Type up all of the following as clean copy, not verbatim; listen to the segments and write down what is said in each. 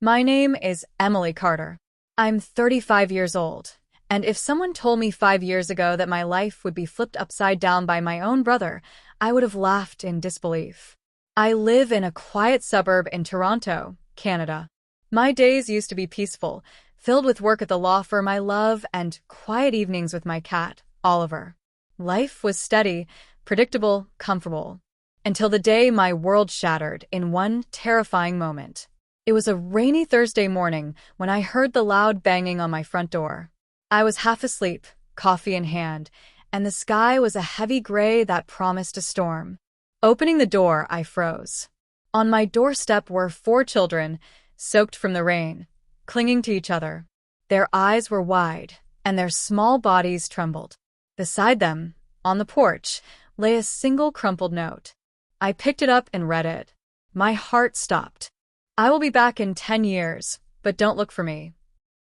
My name is Emily Carter. I'm 35 years old, and if someone told me 5 years ago that my life would be flipped upside down by my own brother, I would have laughed in disbelief. I live in a quiet suburb in Toronto, Canada. My days used to be peaceful, filled with work at the law firm I love and quiet evenings with my cat, Oliver. Life was steady, predictable, comfortable, until the day my world shattered in one terrifying moment. It was a rainy Thursday morning when I heard the loud banging on my front door. I was half asleep, coffee in hand, and the sky was a heavy gray that promised a storm. Opening the door, I froze. On my doorstep were four children, soaked from the rain, clinging to each other. Their eyes were wide, and their small bodies trembled. Beside them, on the porch, lay a single crumpled note. I picked it up and read it. My heart stopped. I will be back in 10 years, but don't look for me.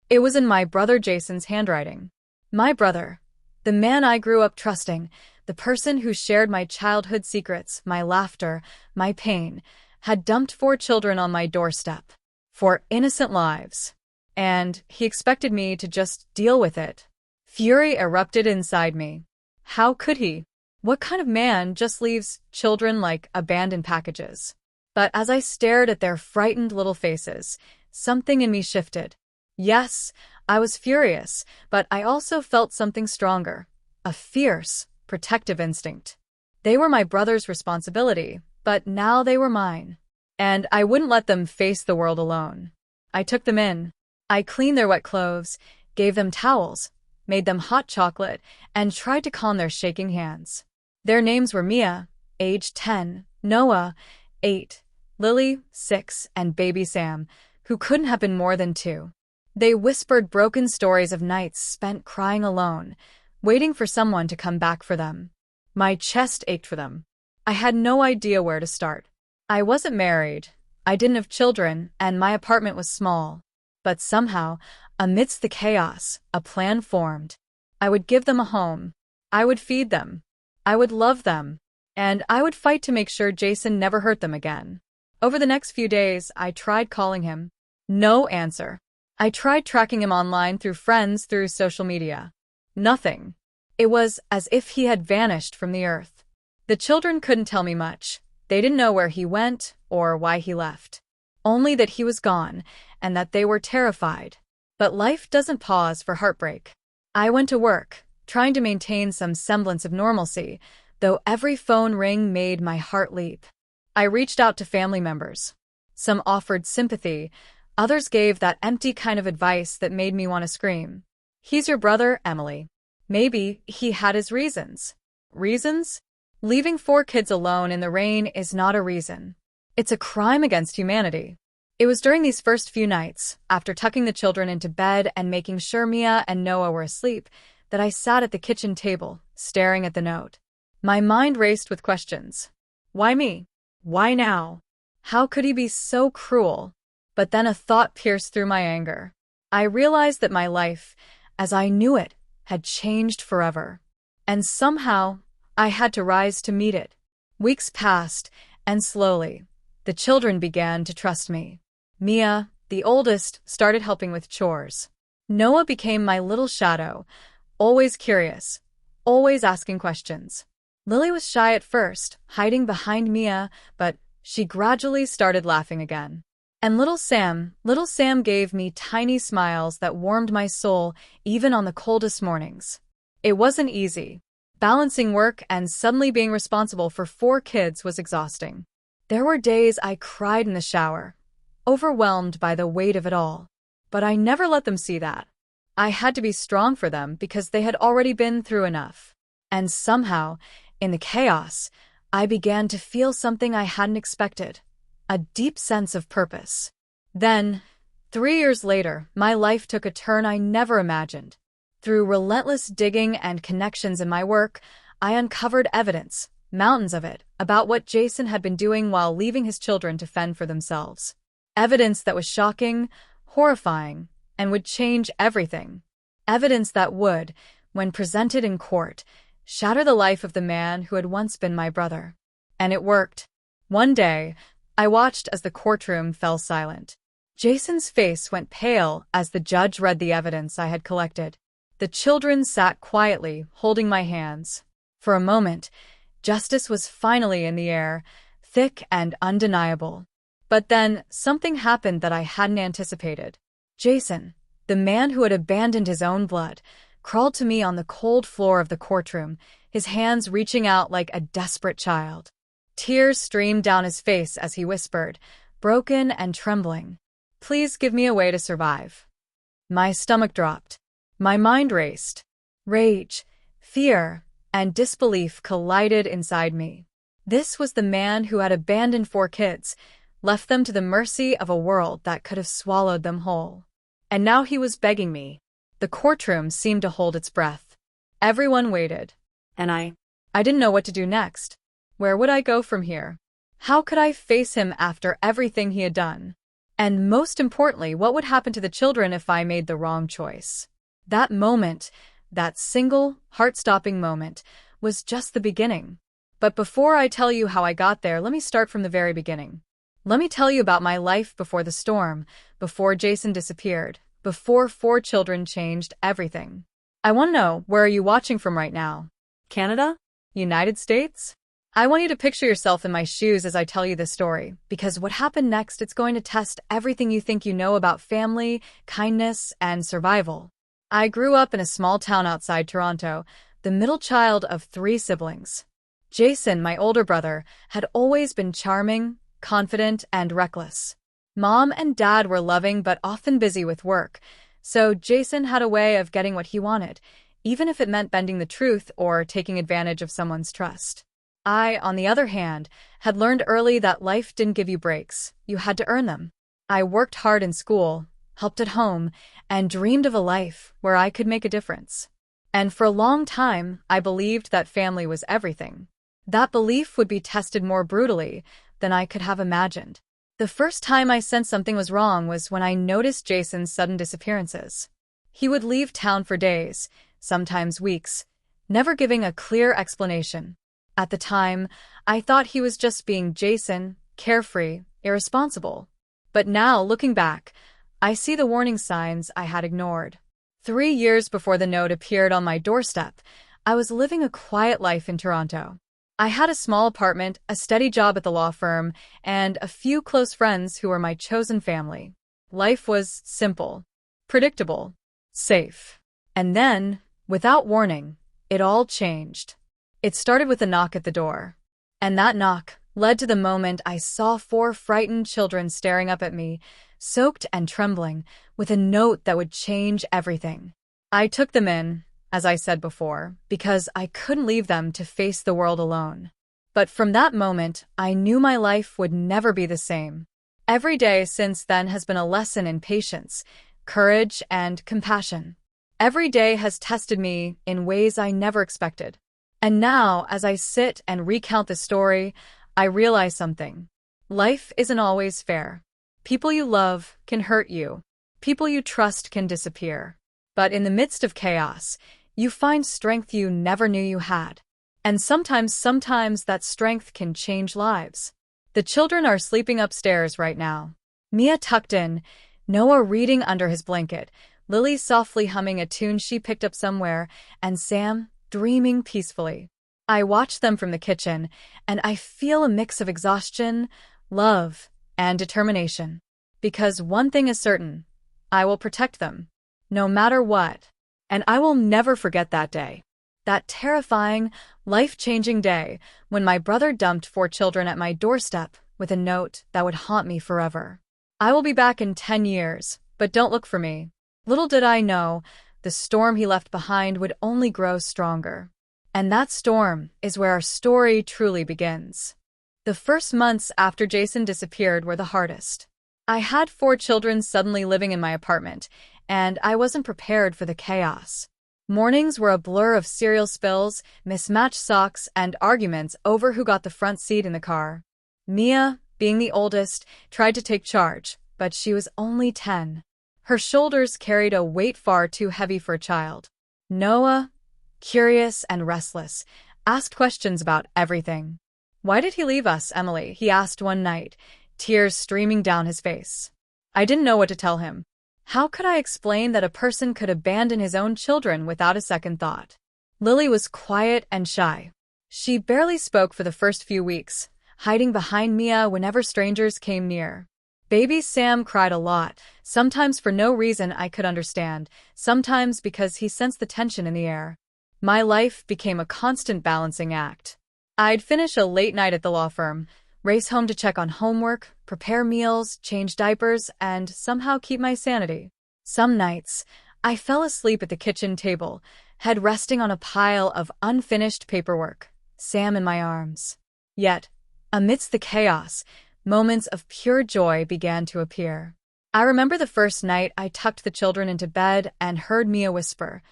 It was in my brother Jason's handwriting. My brother, the man I grew up trusting, the person who shared my childhood secrets, my laughter, my pain, had dumped four children on my doorstep. Four innocent lives. And he expected me to just deal with it. Fury erupted inside me. How could he? What kind of man just leaves children like abandoned packages? But as I stared at their frightened little faces, something in me shifted. Yes, I was furious, but I also felt something stronger. A fierce, protective instinct. They were my brother's responsibility, but now they were mine. And I wouldn't let them face the world alone. I took them in. I cleaned their wet clothes, gave them towels, made them hot chocolate, and tried to calm their shaking hands. Their names were Mia, age 10, Noah, 8, Lily, 6, and baby Sam, who couldn't have been more than 2. They whispered broken stories of nights spent crying alone, waiting for someone to come back for them. My chest ached for them. I had no idea where to start. I wasn't married, I didn't have children, and my apartment was small. But somehow, amidst the chaos, a plan formed. I would give them a home. I would feed them. I would love them. And I would fight to make sure Jason never hurt them again. Over the next few days, I tried calling him. No answer. I tried tracking him online through friends, through social media. Nothing. It was as if he had vanished from the earth. The children couldn't tell me much. They didn't know where he went or why he left. Only that he was gone and that they were terrified. But life doesn't pause for heartbreak. I went to work, trying to maintain some semblance of normalcy, though every phone ring made my heart leap. I reached out to family members. Some offered sympathy, others gave that empty kind of advice that made me want to scream. He's your brother, Emily. Maybe he had his reasons. Reasons? Leaving 4 kids alone in the rain is not a reason. It's a crime against humanity. It was during these first few nights, after tucking the children into bed and making sure Mia and Noah were asleep, that I sat at the kitchen table, staring at the note. My mind raced with questions. Why me? Why now? How could he be so cruel? But then a thought pierced through my anger. I realized that my life, as I knew it, had changed forever. And somehow, I had to rise to meet it. Weeks passed, and slowly, the children began to trust me. Mia, the oldest, started helping with chores. Noah became my little shadow, always curious, always asking questions. Lily was shy at first, hiding behind Mia, but she gradually started laughing again. And little Sam gave me tiny smiles that warmed my soul even on the coldest mornings. It wasn't easy. Balancing work and suddenly being responsible for 4 kids was exhausting. There were days I cried in the shower, overwhelmed by the weight of it all. But I never let them see that. I had to be strong for them because they had already been through enough. And somehow, in the chaos, I began to feel something I hadn't expected. A deep sense of purpose. Then, 3 years later, my life took a turn I never imagined. Through relentless digging and connections in my work, I uncovered evidence, mountains of it, about what Jason had been doing while leaving his children to fend for themselves. Evidence that was shocking, horrifying, and would change everything. Evidence that would, when presented in court, shatter the life of the man who had once been my brother. And it worked. One day, I watched as the courtroom fell silent. Jason's face went pale as the judge read the evidence I had collected. The children sat quietly, holding my hands. For a moment, justice was finally in the air, thick and undeniable. But then, something happened that I hadn't anticipated. Jason, the man who had abandoned his own blood, crawled to me on the cold floor of the courtroom, his hands reaching out like a desperate child. Tears streamed down his face as he whispered, broken and trembling, "Please give me a way to survive." My stomach dropped. My mind raced. Rage, fear, and disbelief collided inside me. This was the man who had abandoned 4 kids, left them to the mercy of a world that could have swallowed them whole. And now he was begging me. The courtroom seemed to hold its breath. Everyone waited. And I didn't know what to do next. Where would I go from here? How could I face him after everything he had done? And most importantly, what would happen to the children if I made the wrong choice? That moment, that single, heart-stopping moment, was just the beginning. But before I tell you how I got there, let me start from the very beginning. Let me tell you about my life before the storm, before Jason disappeared, before 4 children changed everything. I want to know, where are you watching from right now? Canada? United States? I want you to picture yourself in my shoes as I tell you this story, because what happened next, it's going to test everything you think you know about family, kindness, and survival. I grew up in a small town outside Toronto, the middle child of 3 siblings. Jason, my older brother, had always been charming, confident, and reckless. Mom and Dad were loving but often busy with work, so Jason had a way of getting what he wanted, even if it meant bending the truth or taking advantage of someone's trust. I, on the other hand, had learned early that life didn't give you breaks, you had to earn them. I worked hard in school, helped at home, and dreamed of a life where I could make a difference. And for a long time, I believed that family was everything. That belief would be tested more brutally than I could have imagined. The first time I sensed something was wrong was when I noticed Jason's sudden disappearances. He would leave town for days, sometimes weeks, never giving a clear explanation. At the time, I thought he was just being Jason, carefree, irresponsible. But now, looking back, I see the warning signs I had ignored. 3 years before the note appeared on my doorstep, I was living a quiet life in Toronto. I had a small apartment, a steady job at the law firm, and a few close friends who were my chosen family. Life was simple, predictable, safe. And then, without warning, it all changed. It started with a knock at the door. And that knock led to the moment I saw 4 frightened children staring up at me, soaked and trembling, with a note that would change everything. I took them in, as I said before, because I couldn't leave them to face the world alone. But from that moment, I knew my life would never be the same. Every day since then has been a lesson in patience, courage, and compassion. Every day has tested me in ways I never expected. And now, as I sit and recount the story, I realize something. Life isn't always fair. People you love can hurt you. People you trust can disappear. But in the midst of chaos, you find strength you never knew you had. And sometimes that strength can change lives. The children are sleeping upstairs right now. Mia tucked in, Noah reading under his blanket, Lily softly humming a tune she picked up somewhere, and Sam dreaming peacefully. I watch them from the kitchen, and I feel a mix of exhaustion, love, and determination. Because one thing is certain, I will protect them, no matter what. And I will never forget that day. That terrifying, life-changing day when my brother dumped 4 children at my doorstep with a note that would haunt me forever. I will be back in 10 years, but don't look for me. Little did I know, the storm he left behind would only grow stronger. And that storm is where our story truly begins. The first months after Jason disappeared were the hardest. I had 4 children suddenly living in my apartment, and I wasn't prepared for the chaos. Mornings were a blur of cereal spills, mismatched socks, and arguments over who got the front seat in the car. Mia, being the oldest, tried to take charge, but she was only 10. Her shoulders carried a weight far too heavy for a child. Noah, curious and restless, asked questions about everything. "Why did he leave us, Emily?" he asked one night, tears streaming down his face. I didn't know what to tell him. How could I explain that a person could abandon his own children without a second thought? Lily was quiet and shy. She barely spoke for the first few weeks, hiding behind Mia whenever strangers came near. Baby Sam cried a lot, sometimes for no reason I could understand, sometimes because he sensed the tension in the air. My life became a constant balancing act. I'd finish a late night at the law firm, race home to check on homework, prepare meals, change diapers, and somehow keep my sanity. Some nights, I fell asleep at the kitchen table, head resting on a pile of unfinished paperwork, Sam in my arms. Yet, amidst the chaos, moments of pure joy began to appear. I remember the first night I tucked the children into bed and heard Mia whisper,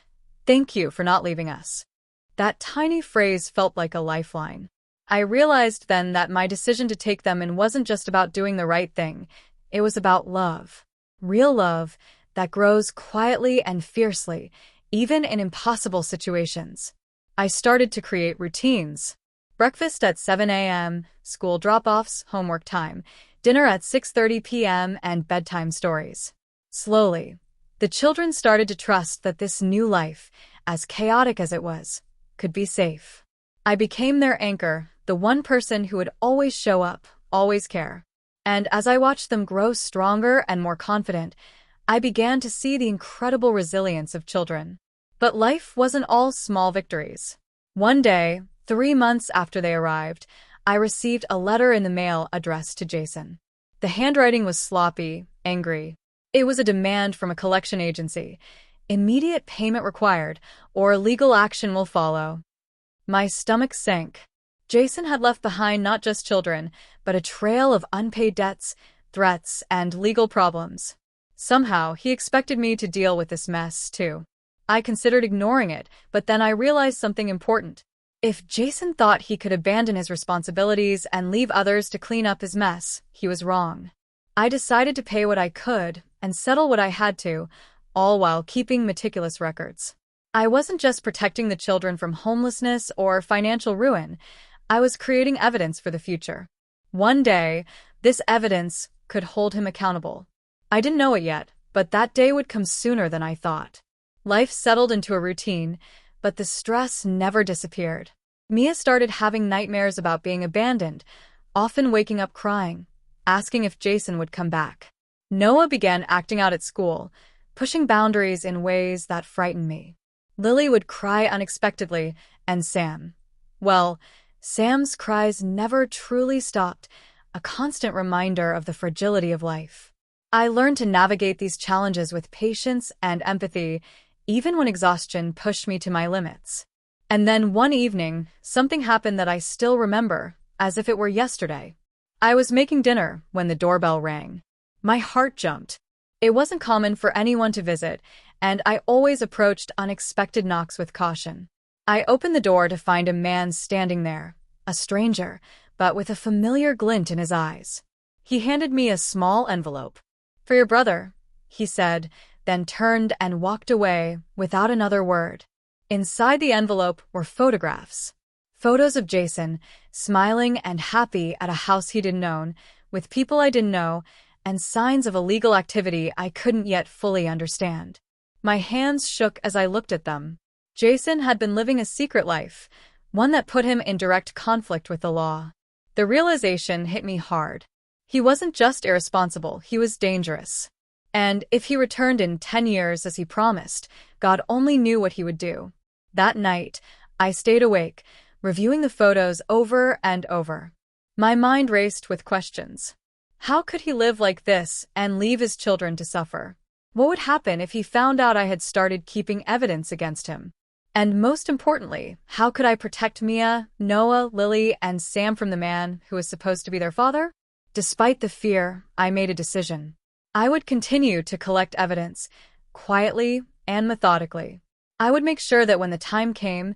"Thank you for not leaving us." That tiny phrase felt like a lifeline. I realized then that my decision to take them in wasn't just about doing the right thing. It was about love. Real love that grows quietly and fiercely, even in impossible situations. I started to create routines. Breakfast at 7 a.m., school drop-offs, homework time, dinner at 6:30 p.m., and bedtime stories. Slowly, the children started to trust that this new life, as chaotic as it was, could be safe. I became their anchor, the one person who would always show up, always care. And as I watched them grow stronger and more confident, I began to see the incredible resilience of children. But life wasn't all small victories. One day, 3 months after they arrived, I received a letter in the mail addressed to Jason. The handwriting was sloppy, angry. It was a demand from a collection agency. Immediate payment required, or legal action will follow. My stomach sank. Jason had left behind not just children, but a trail of unpaid debts, threats, and legal problems. Somehow, he expected me to deal with this mess, too. I considered ignoring it, but then I realized something important. If Jason thought he could abandon his responsibilities and leave others to clean up his mess, he was wrong. I decided to pay what I could and settle what I had to, all while keeping meticulous records. I wasn't just protecting the children from homelessness or financial ruin. I was creating evidence for the future. One day, this evidence could hold him accountable. I didn't know it yet, but that day would come sooner than I thought. Life settled into a routine, but the stress never disappeared. Mia started having nightmares about being abandoned, often waking up crying, asking if Jason would come back. Noah began acting out at school, pushing boundaries in ways that frightened me. Lily would cry unexpectedly, and Sam's cries never truly stopped, a constant reminder of the fragility of life. I learned to navigate these challenges with patience and empathy, even when exhaustion pushed me to my limits. And then one evening, something happened that I still remember, as if it were yesterday. I was making dinner when the doorbell rang. My heart jumped. It wasn't common for anyone to visit, and I always approached unexpected knocks with caution. I opened the door to find a man standing there, a stranger, but with a familiar glint in his eyes. He handed me a small envelope. "For your brother," he said, then turned and walked away without another word. Inside the envelope were photographs. Photos of Jason, smiling and happy at a house he didn't own, with people I didn't know, and signs of illegal activity I couldn't yet fully understand. My hands shook as I looked at them. Jason had been living a secret life, one that put him in direct conflict with the law. The realization hit me hard. He wasn't just irresponsible, he was dangerous. And if he returned in 10 years as he promised, God only knew what he would do. That night, I stayed awake, reviewing the photos over and over. My mind raced with questions. How could he live like this and leave his children to suffer? What would happen if he found out I had started keeping evidence against him? And most importantly, how could I protect Mia, Noah, Lily, and Sam from the man who was supposed to be their father? Despite the fear, I made a decision. I would continue to collect evidence, quietly and methodically. I would make sure that when the time came,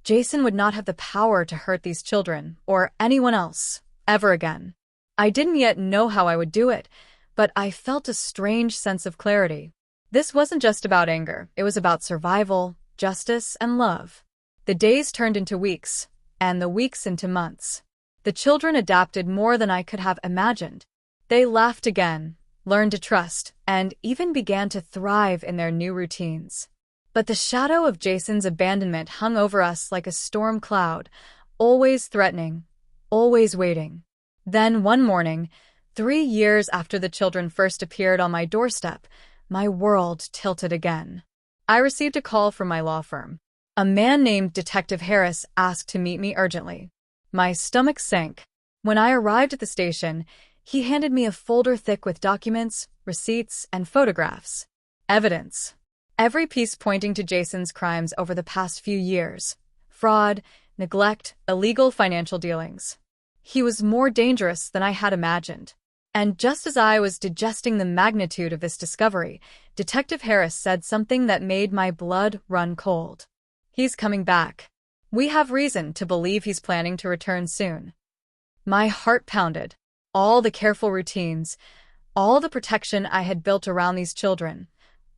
Jason would not have the power to hurt these children, or anyone else, ever again. I didn't yet know how I would do it, but I felt a strange sense of clarity. This wasn't just about anger, it was about survival, justice, and love. The days turned into weeks, and the weeks into months. The children adapted more than I could have imagined. They laughed again, learned to trust, and even began to thrive in their new routines. But the shadow of Jason's abandonment hung over us like a storm cloud, always threatening, always waiting. Then one morning, 3 years after the children first appeared on my doorstep, my world tilted again. I received a call from my law firm. A man named Detective Harris asked to meet me urgently. My stomach sank. When I arrived at the station, he handed me a folder thick with documents, receipts, and photographs. Evidence. Every piece pointing to Jason's crimes over the past few years. Fraud, neglect, illegal financial dealings. He was more dangerous than I had imagined. And just as I was digesting the magnitude of this discovery, Detective Harris said something that made my blood run cold. He's coming back. We have reason to believe he's planning to return soon. My heart pounded. All the careful routines, all the protection I had built around these children,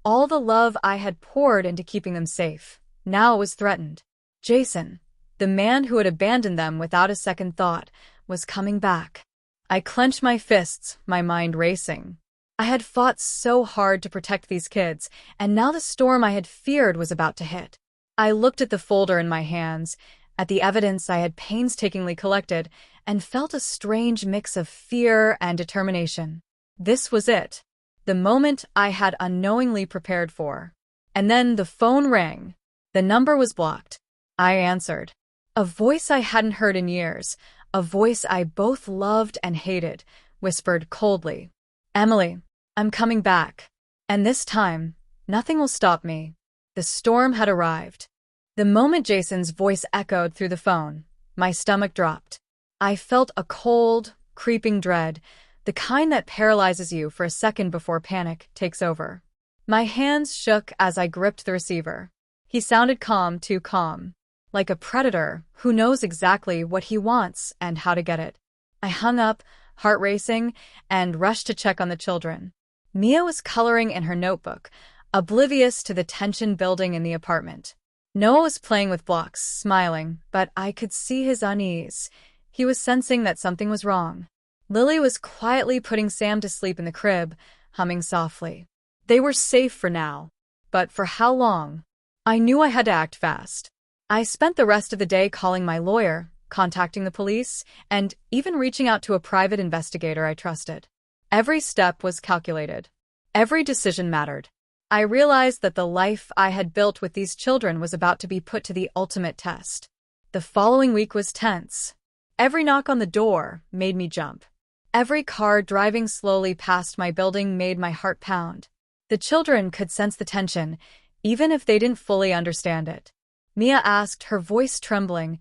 all the love I had poured into keeping them safe, now was threatened. Jason, the man who had abandoned them without a second thought, was coming back. I clenched my fists, my mind racing. I had fought so hard to protect these kids, and now the storm I had feared was about to hit. I looked at the folder in my hands, at the evidence I had painstakingly collected, and felt a strange mix of fear and determination. This was it, the moment I had unknowingly prepared for. And then the phone rang. The number was blocked. I answered. A voice I hadn't heard in years, a voice I both loved and hated, whispered coldly, "Emily, I'm coming back. And this time, nothing will stop me." The storm had arrived. The moment Jason's voice echoed through the phone, my stomach dropped. I felt a cold, creeping dread, the kind that paralyzes you for a second before panic takes over. My hands shook as I gripped the receiver. He sounded calm, too calm. Like a predator who knows exactly what he wants and how to get it. I hung up, heart racing, and rushed to check on the children. Mia was coloring in her notebook, oblivious to the tension building in the apartment. Noah was playing with blocks, smiling, but I could see his unease. He was sensing that something was wrong. Lily was quietly putting Sam to sleep in the crib, humming softly. They were safe for now. But for how long? I knew I had to act fast. I spent the rest of the day calling my lawyer, contacting the police, and even reaching out to a private investigator I trusted. Every step was calculated. Every decision mattered. I realized that the life I had built with these children was about to be put to the ultimate test. The following week was tense. Every knock on the door made me jump. Every car driving slowly past my building made my heart pound. The children could sense the tension, even if they didn't fully understand it. Mia asked, her voice trembling,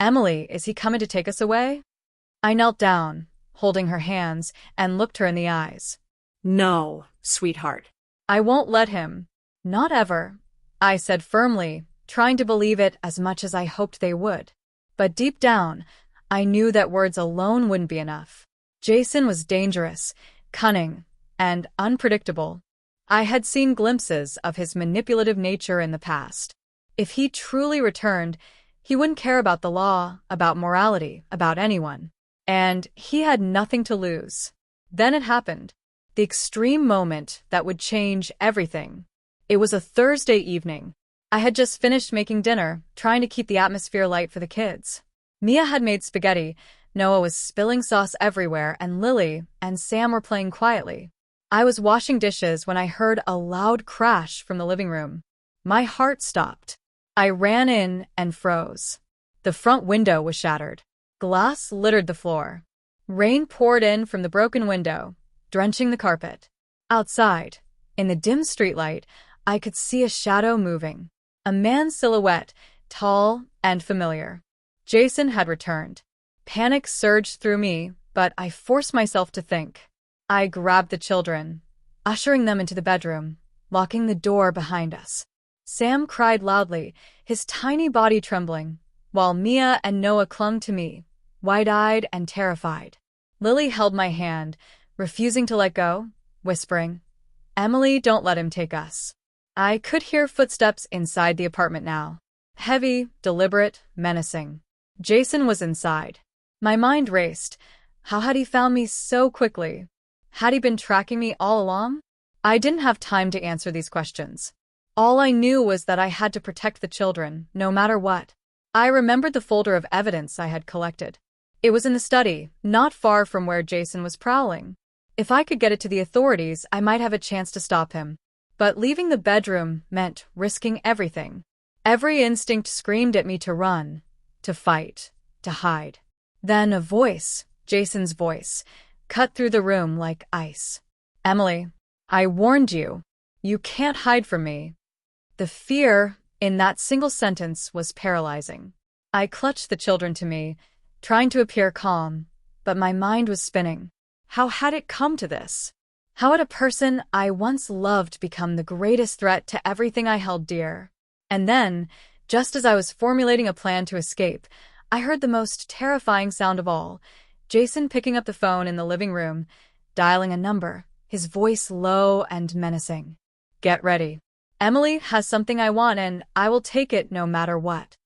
"Emily, is he coming to take us away?" I knelt down, holding her hands, and looked her in the eyes. "No, sweetheart. "I won't let him. Not ever," I said firmly, trying to believe it as much as I hoped they would. But deep down, I knew that words alone wouldn't be enough. Jason was dangerous, cunning, and unpredictable. I had seen glimpses of his manipulative nature in the past. If he truly returned, he wouldn't care about the law, about morality, about anyone. And he had nothing to lose. Then it happened. The extreme moment that would change everything. It was a Thursday evening. I had just finished making dinner, trying to keep the atmosphere light for the kids. Mia had made spaghetti, Noah was spilling sauce everywhere, and Lily and Sam were playing quietly. I was washing dishes when I heard a loud crash from the living room. My heart stopped. I ran in and froze. The front window was shattered. Glass littered the floor. Rain poured in from the broken window, drenching the carpet. Outside, in the dim streetlight, I could see a shadow moving. A man's silhouette, tall and familiar. Jason had returned. Panic surged through me, but I forced myself to think. I grabbed the children, ushering them into the bedroom, locking the door behind us. Sam cried loudly, his tiny body trembling, while Mia and Noah clung to me, wide-eyed and terrified. Lily held my hand, refusing to let go, whispering, "Emily, don't let him take us." I could hear footsteps inside the apartment now. Heavy, deliberate, menacing. Jason was inside. My mind raced. How had he found me so quickly? Had he been tracking me all along? I didn't have time to answer these questions. All I knew was that I had to protect the children, no matter what. I remembered the folder of evidence I had collected. It was in the study, not far from where Jason was prowling. If I could get it to the authorities, I might have a chance to stop him. But leaving the bedroom meant risking everything. Every instinct screamed at me to run, to fight, to hide. Then a voice, Jason's voice, cut through the room like ice. "Emily, I warned you. You can't hide from me." The fear in that single sentence was paralyzing. I clutched the children to me, trying to appear calm, but my mind was spinning. How had it come to this? How had a person I once loved become the greatest threat to everything I held dear? And then, just as I was formulating a plan to escape, I heard the most terrifying sound of all. Jason picking up the phone in the living room, dialing a number, his voice low and menacing. "Get ready. Emily has something I want and I will take it no matter what."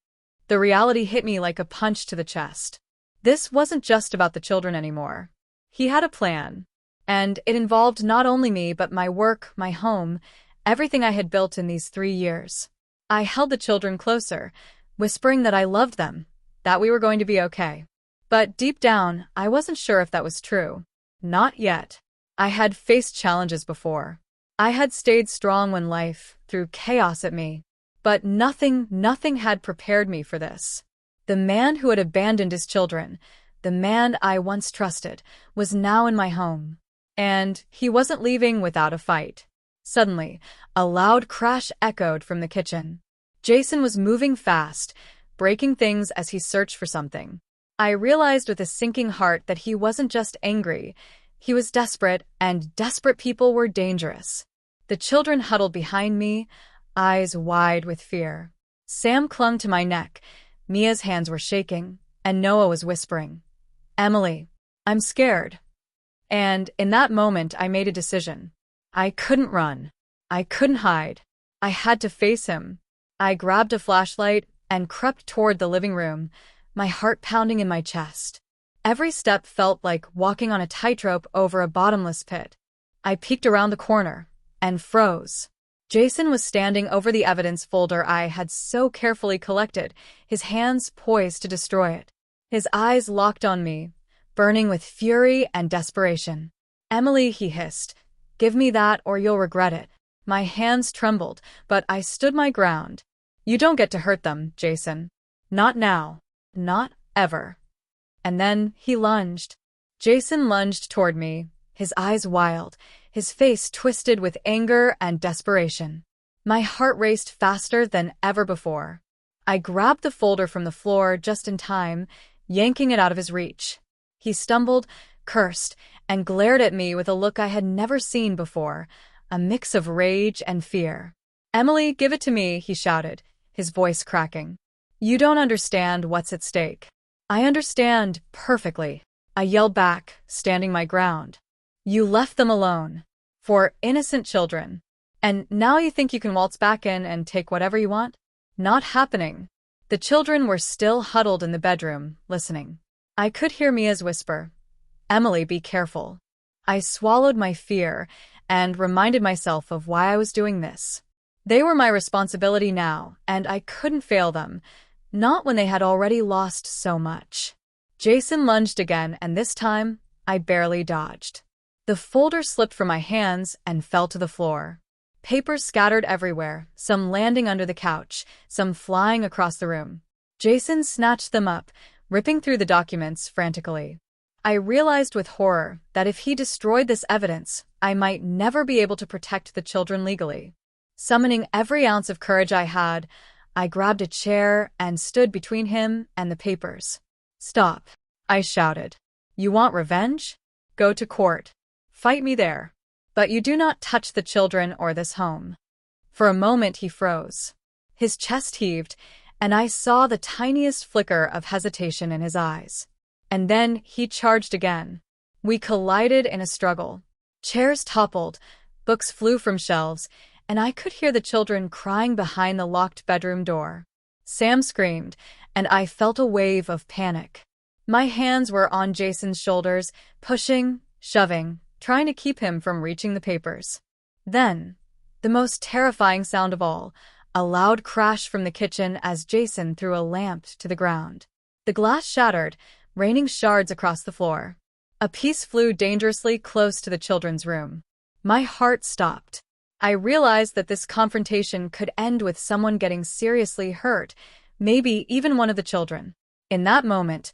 The reality hit me like a punch to the chest. This wasn't just about the children anymore. He had a plan, and it involved not only me but my work, my home, everything I had built in these 3 years. I held the children closer, whispering that I loved them, that we were going to be okay. But deep down, I wasn't sure if that was true. Not yet. I had faced challenges before. I had stayed strong when life threw chaos at me. But nothing had prepared me for this. The man who had abandoned his children, the man I once trusted, was now in my home. And he wasn't leaving without a fight. Suddenly, a loud crash echoed from the kitchen. Jason was moving fast, breaking things as he searched for something. I realized with a sinking heart that he wasn't just angry. He was desperate, and desperate people were dangerous. The children huddled behind me, eyes wide with fear. Sam clung to my neck, Mia's hands were shaking, and Noah was whispering, "Emily, I'm scared." And in that moment, I made a decision. I couldn't run. I couldn't hide. I had to face him. I grabbed a flashlight and crept toward the living room, my heart pounding in my chest. Every step felt like walking on a tightrope over a bottomless pit. I peeked around the corner and froze. Jason was standing over the evidence folder I had so carefully collected, his hands poised to destroy it. His eyes locked on me, burning with fury and desperation. "Emily," he hissed, "give me that or you'll regret it." My hands trembled, but I stood my ground. "You don't get to hurt them, Jason. Not now. Not ever." And then he lunged. Jason lunged toward me, his eyes wild, his face twisted with anger and desperation. My heart raced faster than ever before. I grabbed the folder from the floor just in time, yanking it out of his reach. He stumbled, cursed, and glared at me with a look I had never seen before, a mix of rage and fear. "Emily, give it to me," he shouted, his voice cracking. "You don't understand what's at stake." "I understand perfectly," I yelled back, standing my ground. "You left them alone. For innocent children. And now you think you can waltz back in and take whatever you want? Not happening." The children were still huddled in the bedroom, listening. I could hear Mia's whisper, "Emily, be careful." I swallowed my fear and reminded myself of why I was doing this. They were my responsibility now, and I couldn't fail them, not when they had already lost so much. Jason lunged again, and this time, I barely dodged. The folder slipped from my hands and fell to the floor. Papers scattered everywhere, some landing under the couch, some flying across the room. Jason snatched them up, ripping through the documents frantically. I realized with horror that if he destroyed this evidence, I might never be able to protect the children legally. Summoning every ounce of courage I had, I grabbed a chair and stood between him and the papers. "Stop," I shouted. "You want revenge? Go to court. Fight me there. But you do not touch the children or this home." For a moment he froze. His chest heaved, and I saw the tiniest flicker of hesitation in his eyes. And then he charged again. We collided in a struggle. Chairs toppled, books flew from shelves, and I could hear the children crying behind the locked bedroom door. Sam screamed, and I felt a wave of panic. My hands were on Jason's shoulders, pushing, shoving, trying to keep him from reaching the papers. Then, the most terrifying sound of all, a loud crash from the kitchen as Jason threw a lamp to the ground. The glass shattered, raining shards across the floor. A piece flew dangerously close to the children's room. My heart stopped. I realized that this confrontation could end with someone getting seriously hurt, maybe even one of the children. In that moment,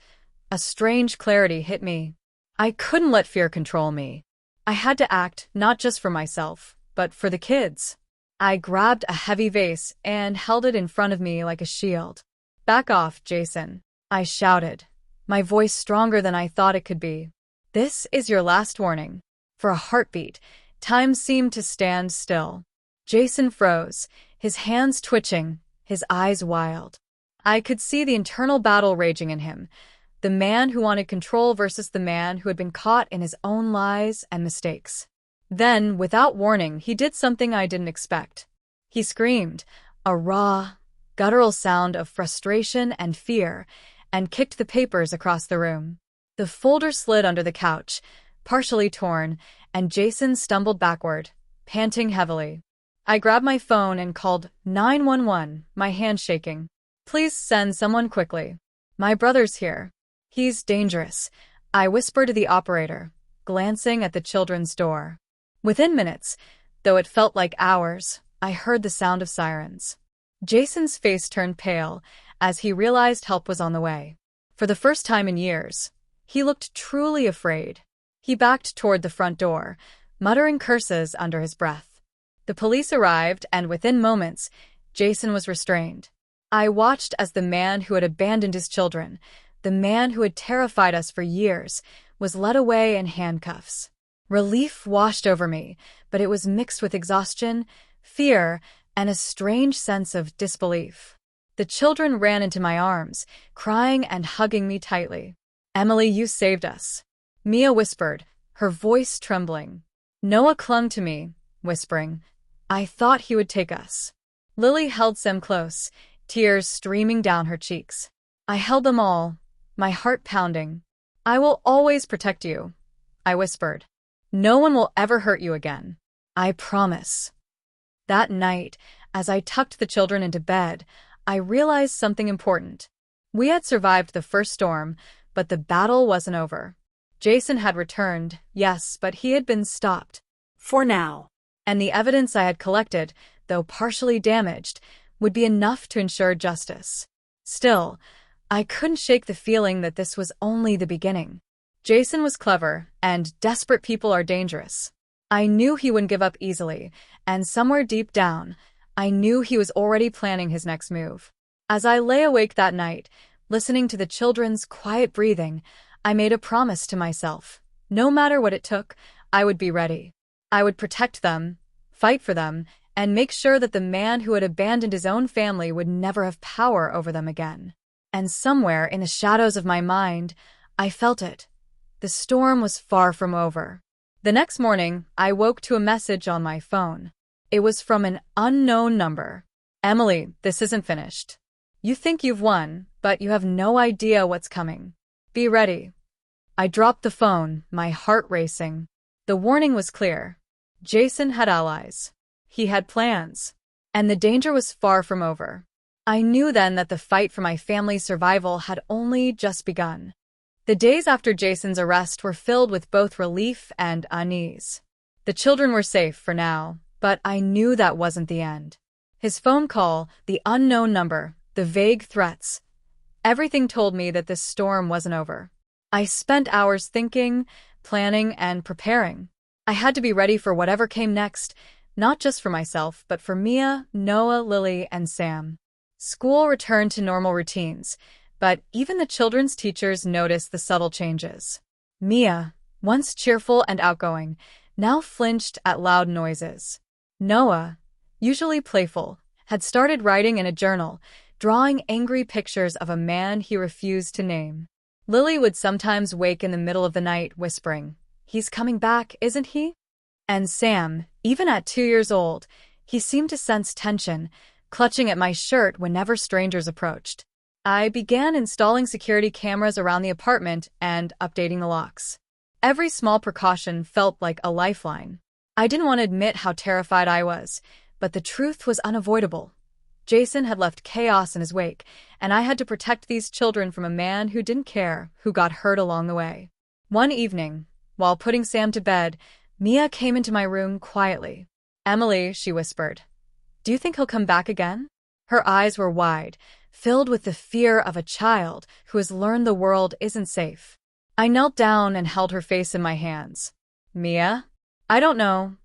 a strange clarity hit me. I couldn't let fear control me. I had to act not just for myself, but for the kids. I grabbed a heavy vase and held it in front of me like a shield. "Back off, Jason," I shouted, my voice stronger than I thought it could be. "This is your last warning." For a heartbeat, time seemed to stand still. Jason froze, his hands twitching, his eyes wild. I could see the internal battle raging in him, the man who wanted control versus the man who had been caught in his own lies and mistakes. Then, without warning, he did something I didn't expect. He screamed, a raw, guttural sound of frustration and fear, and kicked the papers across the room. The folder slid under the couch, partially torn, and Jason stumbled backward, panting heavily. I grabbed my phone and called 911, my hand shaking. "Please send someone quickly. My brother's here. He's dangerous," I whispered to the operator, glancing at the children's door. Within minutes, though it felt like hours, I heard the sound of sirens. Jason's face turned pale as he realized help was on the way. For the first time in years, he looked truly afraid. He backed toward the front door, muttering curses under his breath. The police arrived, and within moments, Jason was restrained. I watched as the man who had abandoned his children, the man who had terrified us for years, was led away in handcuffs. Relief washed over me, but it was mixed with exhaustion, fear, and a strange sense of disbelief. The children ran into my arms, crying and hugging me tightly. "Emily, you saved us," Mia whispered, her voice trembling. Noah clung to me, whispering, "I thought he would take us." Lily held Sam close, tears streaming down her cheeks. I held them all, my heart pounding. "I will always protect you," I whispered. "No one will ever hurt you again. I promise." That night, as I tucked the children into bed, I realized something important. We had survived the first storm, but the battle wasn't over. Jason had returned, yes, but he had been stopped. For now. And the evidence I had collected, though partially damaged, would be enough to ensure justice. Still, I couldn't shake the feeling that this was only the beginning. Jason was clever, and desperate people are dangerous. I knew he wouldn't give up easily, and somewhere deep down, I knew he was already planning his next move. As I lay awake that night, listening to the children's quiet breathing, I made a promise to myself. No matter what it took, I would be ready. I would protect them, fight for them, and make sure that the man who had abandoned his own family would never have power over them again. And somewhere in the shadows of my mind, I felt it. The storm was far from over. The next morning, I woke to a message on my phone. It was from an unknown number. "Emily, this isn't finished. You think you've won, but you have no idea what's coming. Be ready." I dropped the phone, my heart racing. The warning was clear. Jason had allies. He had plans. And the danger was far from over. I knew then that the fight for my family's survival had only just begun. The days after Jason's arrest were filled with both relief and unease. The children were safe for now, but I knew that wasn't the end. His phone call, the unknown number, the vague threats, everything told me that this storm wasn't over. I spent hours thinking, planning, and preparing. I had to be ready for whatever came next, not just for myself, but for Mia, Noah, Lily, and Sam. School returned to normal routines, but even the children's teachers noticed the subtle changes. Mia, once cheerful and outgoing, now flinched at loud noises. Noah, usually playful, had started writing in a journal, drawing angry pictures of a man he refused to name. Lily would sometimes wake in the middle of the night whispering, "He's coming back, isn't he?" And Sam, even at 2 years old, he seemed to sense tension, clutching at my shirt whenever strangers approached. I began installing security cameras around the apartment and updating the locks. Every small precaution felt like a lifeline. I didn't want to admit how terrified I was, but the truth was unavoidable. Jason had left chaos in his wake, and I had to protect these children from a man who didn't care, who got hurt along the way. One evening, while putting Sam to bed, Mia came into my room quietly. "Emily," she whispered, "do you think he'll come back again?" Her eyes were wide, filled with the fear of a child who has learned the world isn't safe. I knelt down and held her face in my hands. "Mia? I don't know,"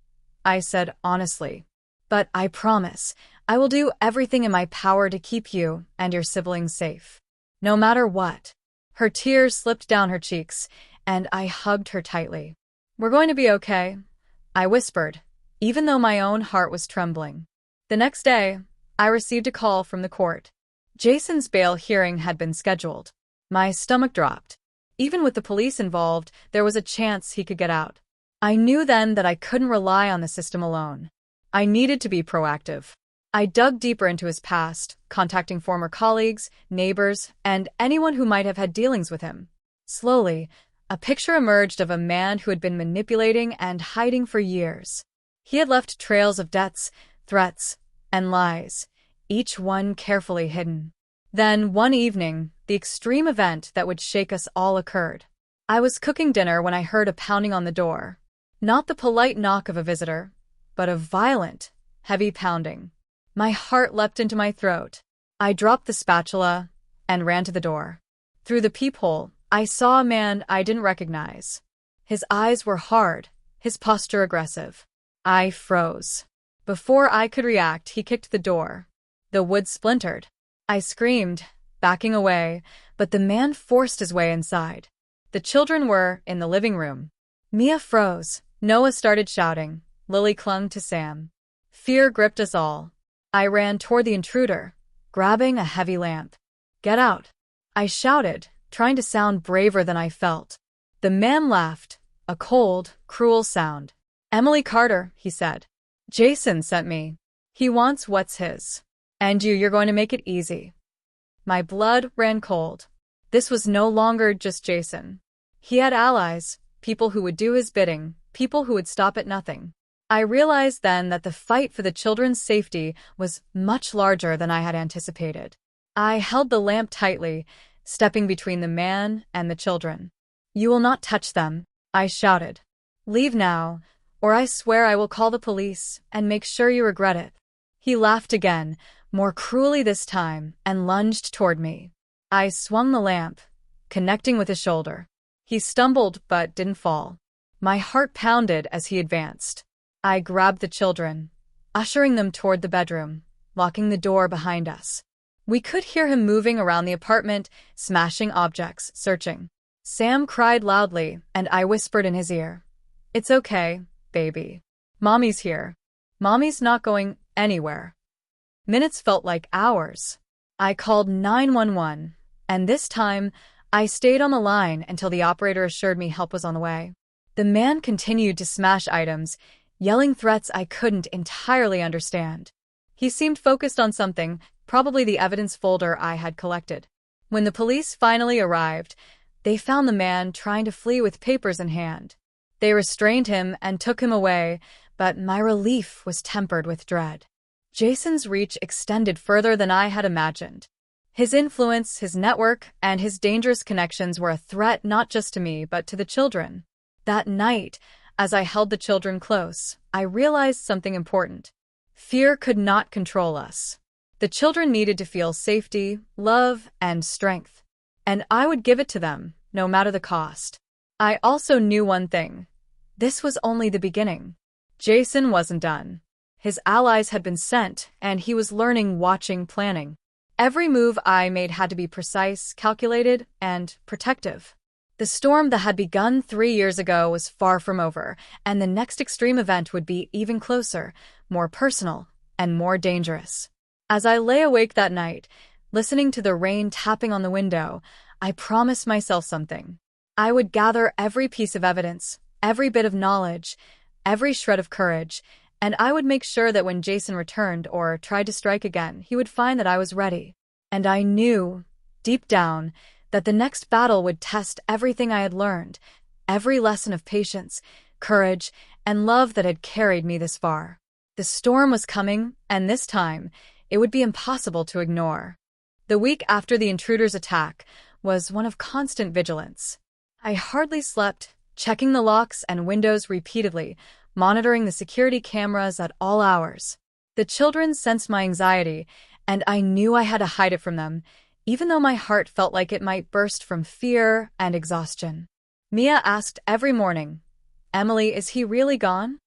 I said honestly. "But I promise, I will do everything in my power to keep you and your siblings safe. No matter what." Her tears slipped down her cheeks, and I hugged her tightly. "We're going to be okay," I whispered, even though my own heart was trembling. The next day, I received a call from the court. Jason's bail hearing had been scheduled. My stomach dropped. Even with the police involved, there was a chance he could get out. I knew then that I couldn't rely on the system alone. I needed to be proactive. I dug deeper into his past, contacting former colleagues, neighbors, and anyone who might have had dealings with him. Slowly, a picture emerged of a man who had been manipulating and hiding for years. He had left trails of debts, threats, and lies, each one carefully hidden. Then, one evening, the extreme event that would shake us all occurred. I was cooking dinner when I heard a pounding on the door. Not the polite knock of a visitor, but a violent, heavy pounding. My heart leapt into my throat. I dropped the spatula and ran to the door. Through the peephole, I saw a man I didn't recognize. His eyes were hard, his posture aggressive. I froze. Before I could react, he kicked the door. The wood splintered. I screamed, backing away, but the man forced his way inside. The children were in the living room. Mia froze. Noah started shouting. Lily clung to Sam. Fear gripped us all. I ran toward the intruder, grabbing a heavy lamp. "Get out!" I shouted, trying to sound braver than I felt. The man laughed, a cold, cruel sound. "Emily Carter," he said. "Jason sent me. He wants what's his. And you're going to make it easy." My blood ran cold. This was no longer just Jason. He had allies, people who would do his bidding, people who would stop at nothing. I realized then that the fight for the children's safety was much larger than I had anticipated. I held the lamp tightly, stepping between the man and the children. "You will not touch them," I shouted. "Leave now, or I swear I will call the police and make sure you regret it." He laughed again, more cruelly this time, and lunged toward me. I swung the lamp, connecting with his shoulder. He stumbled but didn't fall. My heart pounded as he advanced. I grabbed the children, ushering them toward the bedroom, locking the door behind us. We could hear him moving around the apartment, smashing objects, searching. Sam cried loudly, and I whispered in his ear, "It's okay, baby. Mommy's here. Mommy's not going anywhere." Minutes felt like hours. I called 911, and this time, I stayed on the line until the operator assured me help was on the way. The man continued to smash items, yelling threats I couldn't entirely understand. He seemed focused on something, probably the evidence folder I had collected. When the police finally arrived, they found the man trying to flee with papers in hand. They restrained him and took him away, but my relief was tempered with dread. Jason's reach extended further than I had imagined. His influence, his network, and his dangerous connections were a threat not just to me, but to the children. That night, as I held the children close, I realized something important. Fear could not control us. The children needed to feel safety, love, and strength. And I would give it to them, no matter the cost. I also knew one thing. This was only the beginning. Jason wasn't done. His allies had been sent, and he was learning, watching, planning. Every move I made had to be precise, calculated, and protective. The storm that had begun 3 years ago was far from over, and the next extreme event would be even closer, more personal, and more dangerous. As I lay awake that night, listening to the rain tapping on the window, I promised myself something. I would gather every piece of evidence, every bit of knowledge, every shred of courage, and I would make sure that when Jason returned or tried to strike again, he would find that I was ready. And I knew, deep down, that the next battle would test everything I had learned, every lesson of patience, courage, and love that had carried me this far. The storm was coming, and this time, it would be impossible to ignore. The week after the intruder's attack was one of constant vigilance. I hardly slept, checking the locks and windows repeatedly, monitoring the security cameras at all hours. The children sensed my anxiety, and I knew I had to hide it from them, even though my heart felt like it might burst from fear and exhaustion. Mia asked every morning, "Emily, is he really gone?"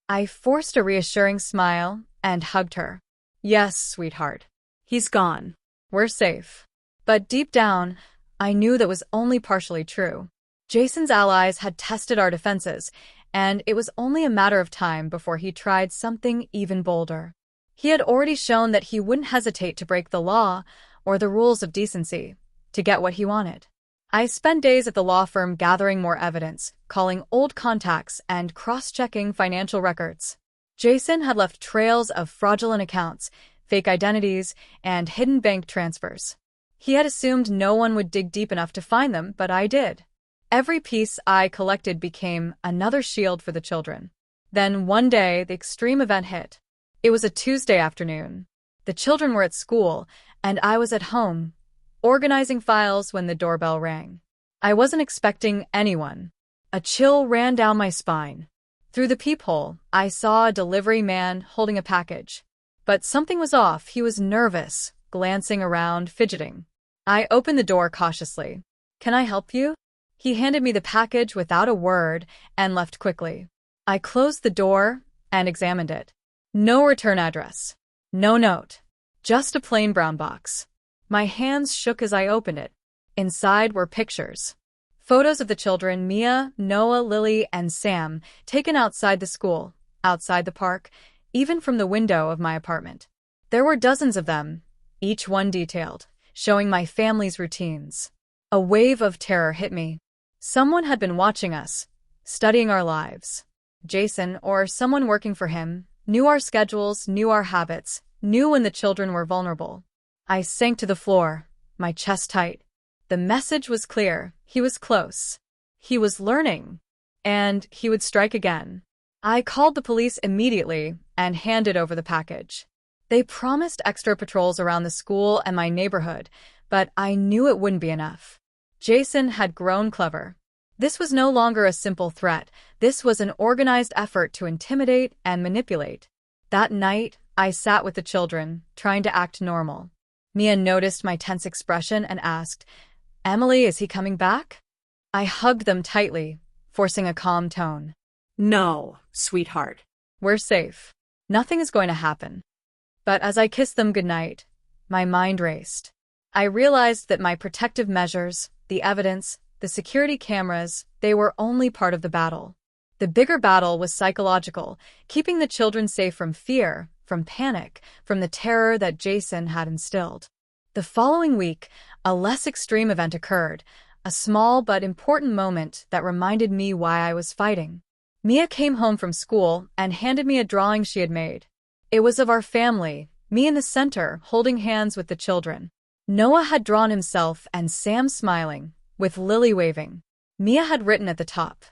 I forced a reassuring smile and hugged her. "Yes, sweetheart. He's gone. We're safe." But deep down, I knew that was only partially true. Jason's allies had tested our defenses, and it was only a matter of time before he tried something even bolder. He had already shown that he wouldn't hesitate to break the law or the rules of decency to get what he wanted. I spent days at the law firm gathering more evidence, calling old contacts, and cross-checking financial records. Jason had left trails of fraudulent accounts, fake identities, and hidden bank transfers. He had assumed no one would dig deep enough to find them, but I did. Every piece I collected became another shield for the children. Then one day, the extreme event hit. It was a Tuesday afternoon. The children were at school, and I was at home, organizing files when the doorbell rang. I wasn't expecting anyone. A chill ran down my spine. Through the peephole, I saw a delivery man holding a package. But something was off. He was nervous, glancing around, fidgeting. I opened the door cautiously. "Can I help you?" He handed me the package without a word and left quickly. I closed the door and examined it. No return address. No note. Just a plain brown box. My hands shook as I opened it. Inside were pictures. Photos of the children, Mia, Noah, Lily, and Sam, taken outside the school, outside the park, even from the window of my apartment. There were dozens of them, each one detailed, showing my family's routines. A wave of terror hit me. Someone had been watching us, studying our lives. Jason, or someone working for him, knew our schedules, knew our habits, knew when the children were vulnerable. I sank to the floor, my chest tight. The message was clear. He was close. He was learning. And he would strike again. I called the police immediately and handed over the package. They promised extra patrols around the school and my neighborhood, but I knew it wouldn't be enough. Jason had grown clever. This was no longer a simple threat. This was an organized effort to intimidate and manipulate. That night, I sat with the children, trying to act normal. Mia noticed my tense expression and asked, "Emily, is he coming back?" I hugged them tightly, forcing a calm tone. No, sweetheart. "We're safe. Nothing is going to happen." But as I kissed them goodnight, my mind raced. I realized that my protective measures, the evidence, the security cameras, they were only part of the battle. The bigger battle was psychological, keeping the children safe from fear, from panic, from the terror that Jason had instilled. The following week, a less extreme event occurred, a small but important moment that reminded me why I was fighting. Mia came home from school and handed me a drawing she had made. It was of our family, me in the center, holding hands with the children. Noah had drawn himself and Sam smiling, with Lily waving. Mia had written at the top,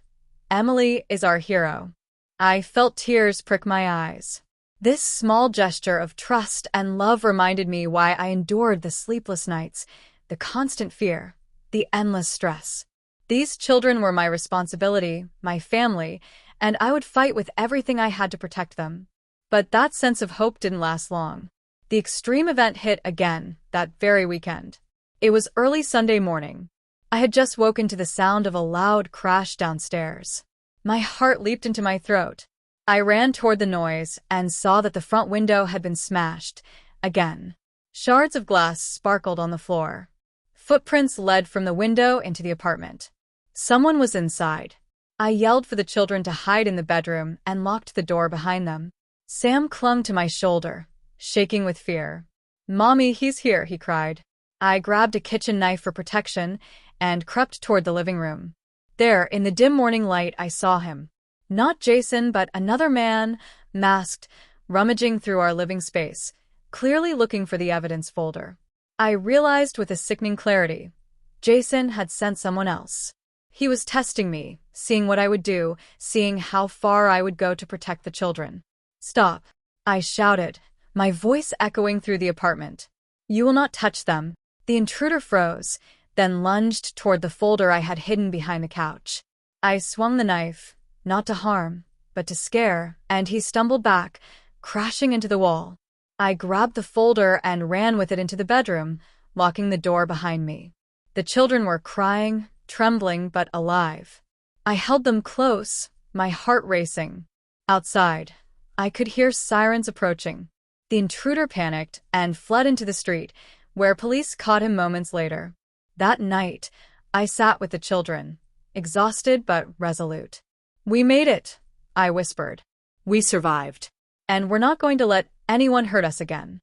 "Emily is our hero." I felt tears prick my eyes. This small gesture of trust and love reminded me why I endured the sleepless nights, the constant fear, the endless stress. These children were my responsibility, my family, and I would fight with everything I had to protect them. But that sense of hope didn't last long. The extreme event hit again, that very weekend. It was early Sunday morning. I had just woken to the sound of a loud crash downstairs. My heart leaped into my throat. I ran toward the noise and saw that the front window had been smashed, again. Shards of glass sparkled on the floor. Footprints led from the window into the apartment. Someone was inside. I yelled for the children to hide in the bedroom and locked the door behind them. Sam clung to my shoulder, shaking with fear. "Mommy, he's here," he cried. I grabbed a kitchen knife for protection and crept toward the living room. There, in the dim morning light, I saw him. Not Jason, but another man, masked, rummaging through our living space, clearly looking for the evidence folder. I realized with a sickening clarity, Jason had sent someone else. He was testing me, seeing what I would do, seeing how far I would go to protect the children. "Stop," I shouted, my voice echoing through the apartment. "You will not touch them." The intruder froze, then lunged toward the folder I had hidden behind the couch. I swung the knife, not to harm, but to scare, and he stumbled back, crashing into the wall. I grabbed the folder and ran with it into the bedroom, locking the door behind me. The children were crying, trembling but alive. I held them close, my heart racing. Outside, I could hear sirens approaching. The intruder panicked and fled into the street, where police caught him moments later. That night, I sat with the children, exhausted but resolute. "We made it," I whispered. We survived. "And we're not going to let anyone hurt us again."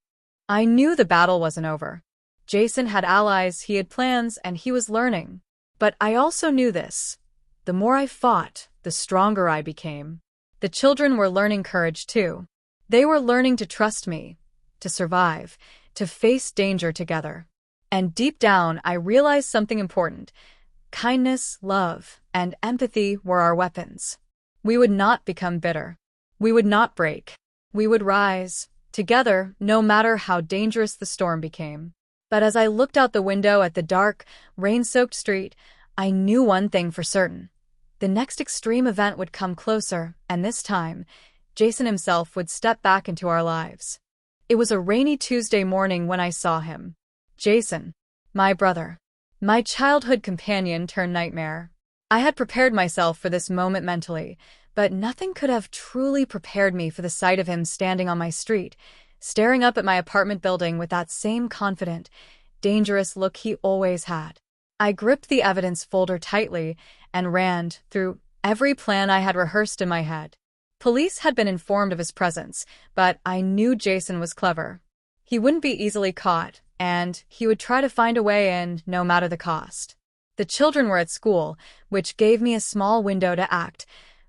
I knew the battle wasn't over. Jason had allies, he had plans, and he was learning. But I also knew this. The more I fought, the stronger I became. The children were learning courage too. They were learning to trust me, to survive, to face danger together. And deep down, I realized something important. Kindness, love, and empathy were our weapons. We would not become bitter. We would not break. We would rise, together, no matter how dangerous the storm became. But as I looked out the window at the dark, rain-soaked street, I knew one thing for certain. The next extreme event would come closer, and this time, Jason himself would step back into our lives. It was a rainy Tuesday morning when I saw him. Jason, my brother, my childhood companion turned nightmare. I had prepared myself for this moment mentally, but nothing could have truly prepared me for the sight of him standing on my street, staring up at my apartment building with that same confident, dangerous look he always had. I gripped the evidence folder tightly and ran through every plan I had rehearsed in my head. Police had been informed of his presence, but I knew Jason was clever. He wouldn't be easily caught, and he would try to find a way in no matter the cost. The children were at school, which gave me a small window to act,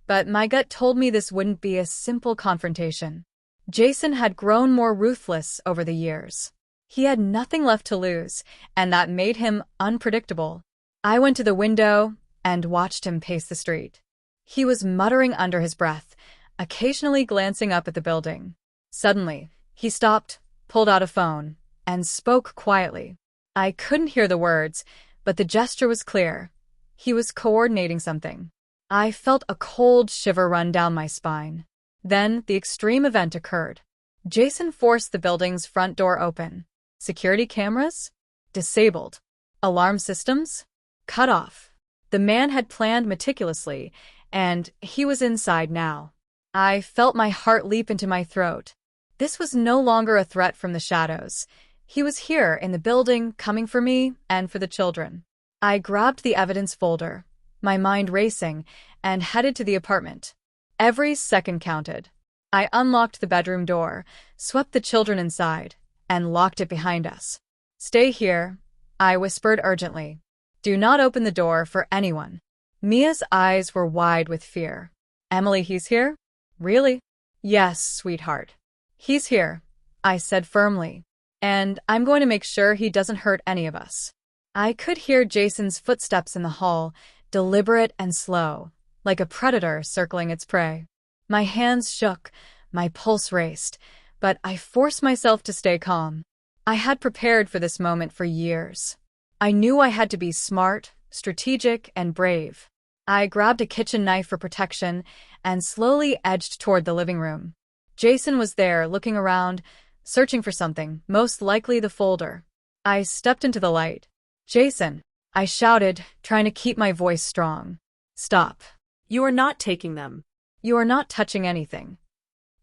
but my gut told me this wouldn't be a simple confrontation. Jason had grown more ruthless over the years. He had nothing left to lose, and that made him unpredictable. I went to the window and watched him pace the street. He was muttering under his breath, occasionally glancing up at the building. Suddenly, he stopped, pulled out a phone, and spoke quietly. I couldn't hear the words, but the gesture was clear. He was coordinating something. I felt a cold shiver run down my spine. Then the extreme event occurred. Jason forced the building's front door open. Security cameras? Disabled. Alarm systems? Cut off. The man had planned meticulously, and he was inside now. I felt my heart leap into my throat. This was no longer a threat from the shadows. He was here in the building, coming for me and for the children. I grabbed the evidence folder, my mind racing, and headed to the apartment. Every second counted. I unlocked the bedroom door, swept the children inside, and locked it behind us. "Stay here," I whispered urgently. "Do not open the door for anyone." Mia's eyes were wide with fear. "Emily, he's here? Really?" "Yes, sweetheart. He's here," I said firmly. "And I'm going to make sure he doesn't hurt any of us." I could hear Jason's footsteps in the hall, deliberate and slow, like a predator circling its prey. My hands shook, my pulse raced, but I forced myself to stay calm. I had prepared for this moment for years. I knew I had to be smart, strategic, and brave. I grabbed a kitchen knife for protection and slowly edged toward the living room. Jason was there, looking around, searching for something, most likely the folder. I stepped into the light. "Jason," I shouted, trying to keep my voice strong. "Stop. You are not taking them. You are not touching anything."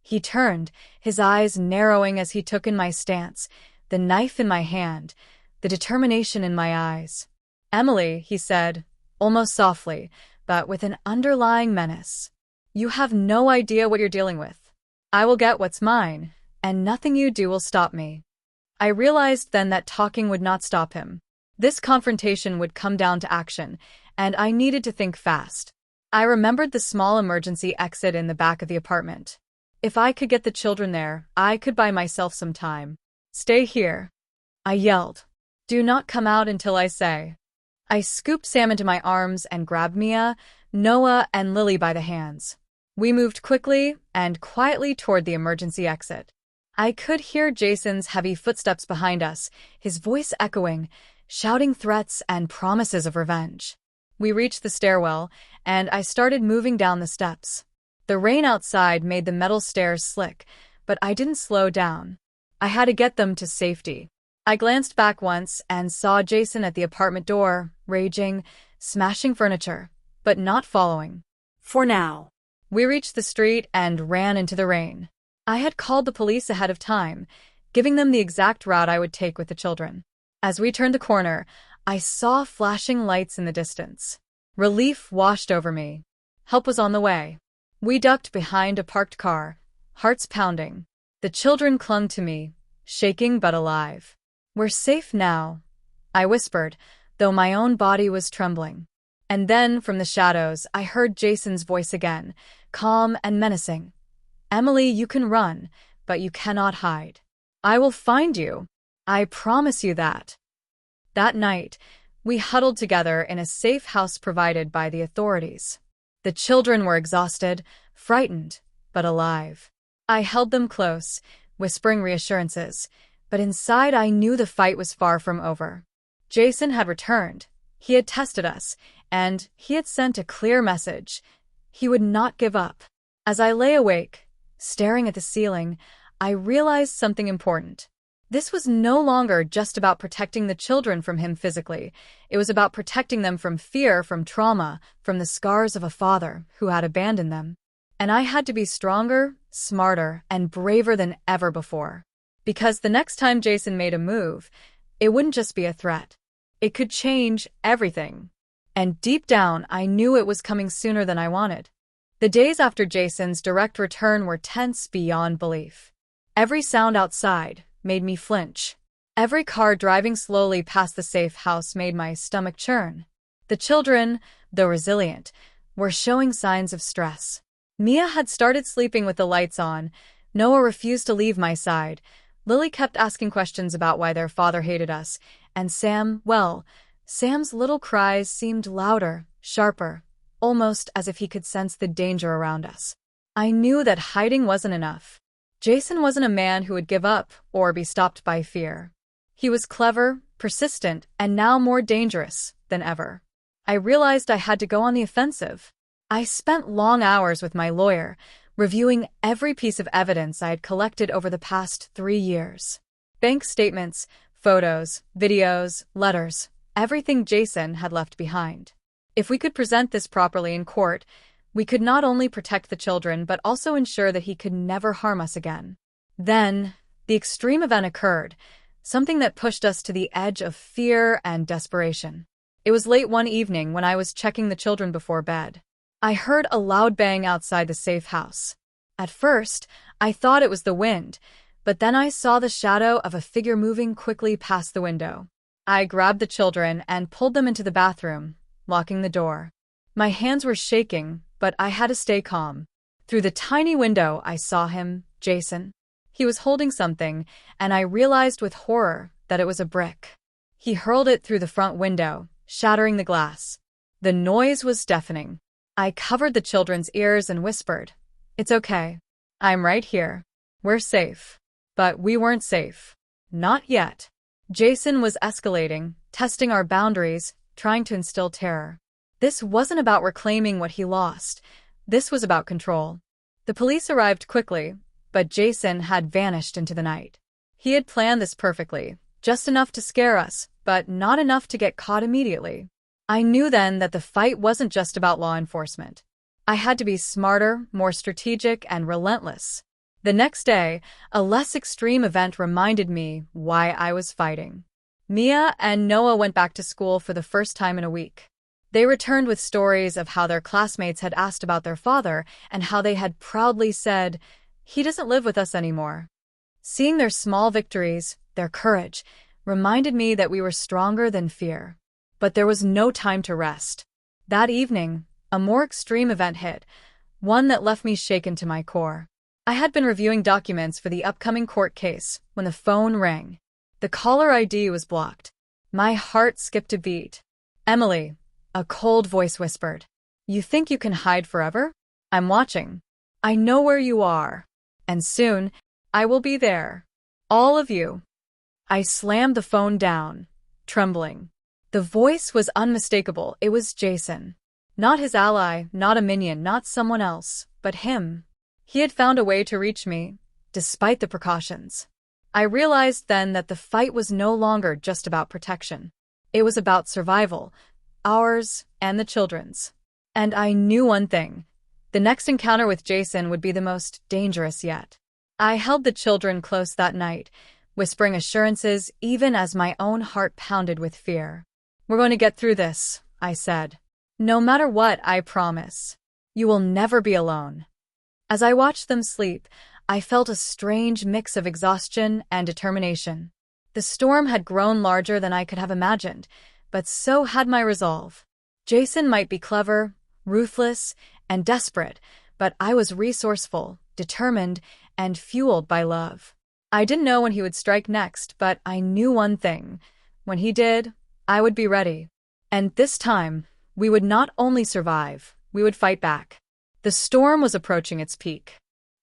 He turned, his eyes narrowing as he took in my stance, the knife in my hand, the determination in my eyes. "Emily," he said, almost softly, but with an underlying menace. "You have no idea what you're dealing with. I will get what's mine, and nothing you do will stop me." I realized then that talking would not stop him. This confrontation would come down to action, and I needed to think fast. I remembered the small emergency exit in the back of the apartment. If I could get the children there, I could buy myself some time. "Stay here," I yelled. "Do not come out until I say." I scooped Sam into my arms and grabbed Mia, Noah, and Lily by the hands. We moved quickly and quietly toward the emergency exit. I could hear Jason's heavy footsteps behind us, his voice echoing, shouting threats and promises of revenge. We reached the stairwell, and I started moving down the steps. The rain outside made the metal stairs slick, but I didn't slow down. I had to get them to safety. I glanced back once and saw Jason at the apartment door, raging, smashing furniture, but not following. For now. We reached the street and ran into the rain. I had called the police ahead of time, giving them the exact route I would take with the children. As we turned the corner, I saw flashing lights in the distance. Relief washed over me. Help was on the way. We ducked behind a parked car, hearts pounding. The children clung to me, shaking but alive. "We're safe now," I whispered, though my own body was trembling. And then, from the shadows, I heard Jason's voice again, calm and menacing. "Emily, you can run, but you cannot hide. I will find you. I promise you that." That night, we huddled together in a safe house provided by the authorities. The children were exhausted, frightened, but alive. I held them close, whispering reassurances, but inside I knew the fight was far from over. Jason had returned. He had tested us, and he had sent a clear message. He would not give up. As I lay awake, staring at the ceiling, I realized something important. This was no longer just about protecting the children from him physically. It was about protecting them from fear, from trauma, from the scars of a father who had abandoned them. And I had to be stronger, smarter, and braver than ever before. Because the next time Jason made a move, it wouldn't just be a threat. It could change everything. And deep down, I knew it was coming sooner than I wanted. The days after Jason's direct return were tense beyond belief. Every sound outside made me flinch. Every car driving slowly past the safe house made my stomach churn. The children, though resilient, were showing signs of stress. Mia had started sleeping with the lights on. Noah refused to leave my side. Lily kept asking questions about why their father hated us. And Sam, well, Sam's little cries seemed louder, sharper, almost as if he could sense the danger around us. I knew that hiding wasn't enough. Jason wasn't a man who would give up or be stopped by fear. He was clever, persistent, and now more dangerous than ever. I realized I had to go on the offensive. I spent long hours with my lawyer, reviewing every piece of evidence I had collected over the past 3 years. Bank statements, photos, videos, letters, everything Jason had left behind. If we could present this properly in court, we could not only protect the children but also ensure that he could never harm us again. Then, the extreme event occurred, something that pushed us to the edge of fear and desperation. It was late one evening when I was checking the children before bed. I heard a loud bang outside the safe house. At first, I thought it was the wind, but then I saw the shadow of a figure moving quickly past the window. I grabbed the children and pulled them into the bathroom, locking the door. My hands were shaking, but I had to stay calm. Through the tiny window, I saw him, Jason. He was holding something, and I realized with horror that it was a brick. He hurled it through the front window, shattering the glass. The noise was deafening. I covered the children's ears and whispered, "It's okay. I'm right here. We're safe." But we weren't safe. Not yet. Jason was escalating, testing our boundaries, trying to instill terror. This wasn't about reclaiming what he lost. This was about control. The police arrived quickly, but Jason had vanished into the night. He had planned this perfectly, just enough to scare us, but not enough to get caught immediately. I knew then that the fight wasn't just about law enforcement. I had to be smarter, more strategic, and relentless. The next day, a less extreme event reminded me why I was fighting. Mia and Noah went back to school for the first time in a week. They returned with stories of how their classmates had asked about their father and how they had proudly said, "He doesn't live with us anymore." Seeing their small victories, their courage, reminded me that we were stronger than fear. But there was no time to rest. That evening, a more extreme event hit, one that left me shaken to my core. I had been reviewing documents for the upcoming court case when the phone rang. The caller ID was blocked. My heart skipped a beat. Emily, a cold voice whispered. You think you can hide forever? I'm watching. I know where you are. And soon, I will be there. All of you. I slammed the phone down, trembling. The voice was unmistakable. It was Jason. Not his ally, not a minion, not someone else, but him. He had found a way to reach me, despite the precautions. I realized then that the fight was no longer just about protection. It was about survival, ours and the children's. And I knew one thing. The next encounter with Jason would be the most dangerous yet. I held the children close that night, whispering assurances even as my own heart pounded with fear. We're going to get through this, I said. No matter what, I promise. You will never be alone. As I watched them sleep, I felt a strange mix of exhaustion and determination. The storm had grown larger than I could have imagined, but so had my resolve. Jason might be clever, ruthless, and desperate, but I was resourceful, determined, and fueled by love. I didn't know when he would strike next, but I knew one thing. When he did, I would be ready. And this time, we would not only survive, we would fight back. The storm was approaching its peak.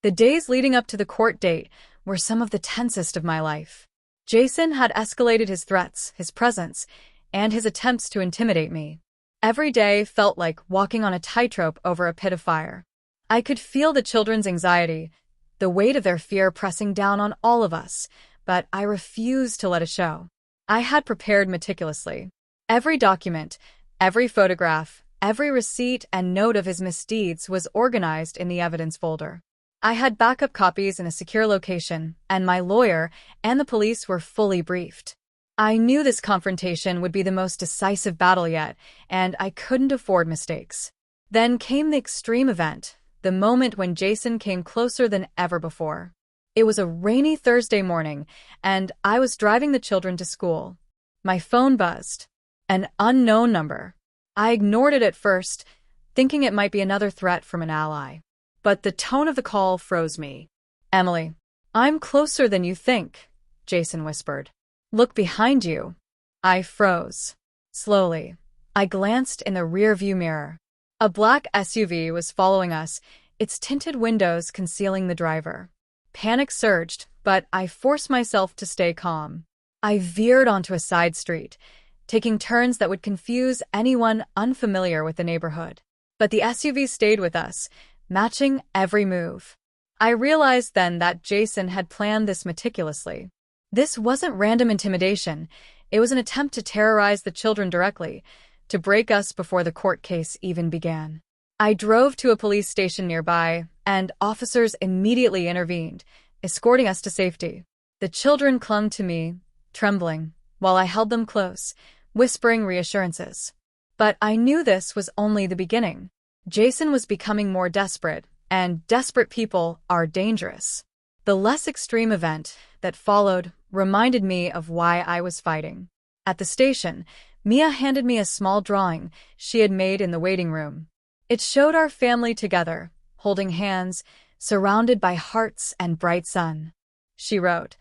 The days leading up to the court date were some of the tensest of my life. Jason had escalated his threats, his presence, and his attempts to intimidate me. Every day felt like walking on a tightrope over a pit of fire. I could feel the children's anxiety, the weight of their fear pressing down on all of us, but I refused to let it show. I had prepared meticulously. Every document, every photograph, every receipt and note of his misdeeds was organized in the evidence folder. I had backup copies in a secure location, and my lawyer and the police were fully briefed. I knew this confrontation would be the most decisive battle yet, and I couldn't afford mistakes. Then came the extreme event, the moment when Jason came closer than ever before. It was a rainy Thursday morning, and I was driving the children to school. My phone buzzed. An unknown number. I ignored it at first, thinking it might be another threat from an ally. But the tone of the call froze me. Emily, I'm closer than you think, Jason whispered. Look behind you. I froze. Slowly, I glanced in the rearview mirror. A black SUV was following us, its tinted windows concealing the driver. Panic surged, but I forced myself to stay calm. I veered onto a side street, taking turns that would confuse anyone unfamiliar with the neighborhood. But the SUV stayed with us, matching every move. I realized then that Jason had planned this meticulously. This wasn't random intimidation. It was an attempt to terrorize the children directly, to break us before the court case even began. I drove to a police station nearby, and officers immediately intervened, escorting us to safety. The children clung to me, trembling, while I held them close, whispering reassurances. But I knew this was only the beginning. Jason was becoming more desperate, and desperate people are dangerous. The less extreme event that followed reminded me of why I was fighting. At the station, Mia handed me a small drawing she had made in the waiting room. It showed our family together, holding hands, surrounded by hearts and bright sun. She wrote,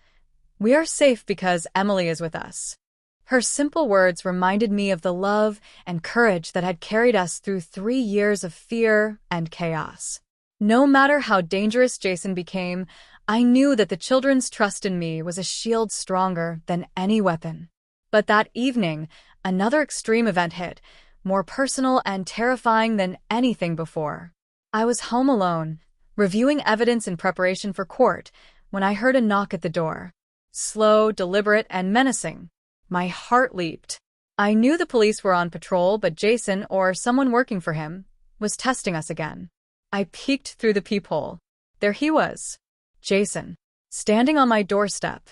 "We are safe because Emily is with us." Her simple words reminded me of the love and courage that had carried us through 3 years of fear and chaos. No matter how dangerous Jason became, I knew that the children's trust in me was a shield stronger than any weapon. But that evening, another extreme event hit, more personal and terrifying than anything before. I was home alone, reviewing evidence in preparation for court, when I heard a knock at the door. Slow, deliberate, and menacing. My heart leaped. I knew the police were on patrol, but Jason, or someone working for him, was testing us again. I peeked through the peephole. There he was, Jason, standing on my doorstep,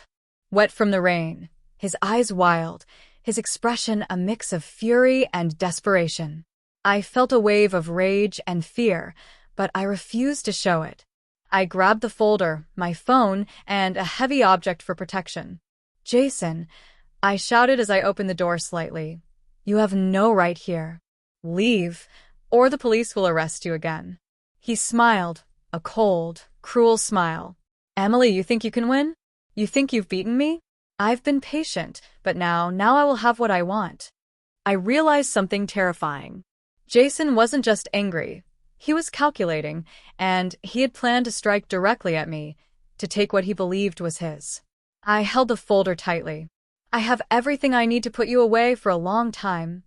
wet from the rain, his eyes wild, his expression a mix of fury and desperation. I felt a wave of rage and fear, but I refused to show it. I grabbed the folder, my phone, and a heavy object for protection. "Jason," I shouted as I opened the door slightly, "you have no right here. Leave, or the police will arrest you again." He smiled, a cold, cruel smile. "Emily, you think you can win? You think you've beaten me? I've been patient, but now I will have what I want." I realized something terrifying. Jason wasn't just angry. He was calculating, and he had planned to strike directly at me, to take what he believed was his. I held the folder tightly. "I have everything I need to put you away for a long time,"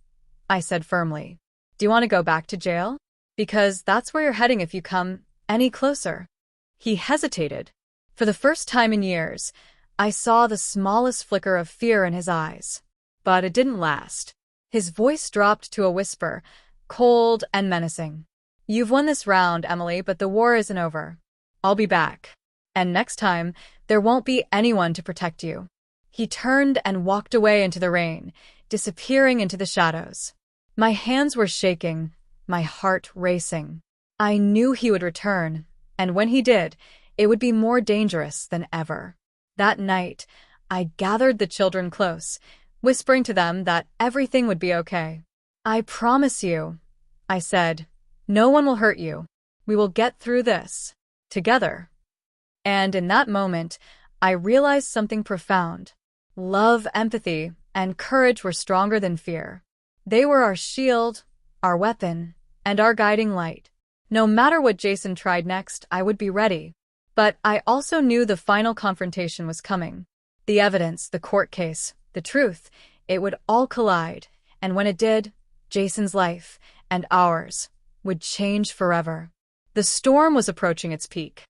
I said firmly. "Do you want to go back to jail? Because that's where you're heading if you come any closer." He hesitated. For the first time in years, I saw the smallest flicker of fear in his eyes. But it didn't last. His voice dropped to a whisper, cold and menacing. "You've won this round, Emily, but the war isn't over. I'll be back. And next time, there won't be anyone to protect you." He turned and walked away into the rain, disappearing into the shadows. My hands were shaking, my heart racing. I knew he would return, and when he did, it would be more dangerous than ever. That night, I gathered the children close, whispering to them that everything would be okay. "I promise you," I said, "no one will hurt you. We will get through this together." And in that moment, I realized something profound. Love, empathy, and courage were stronger than fear. They were our shield, our weapon, and our guiding light. No matter what Jason tried next, I would be ready. But I also knew the final confrontation was coming. The evidence, the court case, the truth, it would all collide. And when it did, Jason's life, and ours, would change forever. The storm was approaching its peak.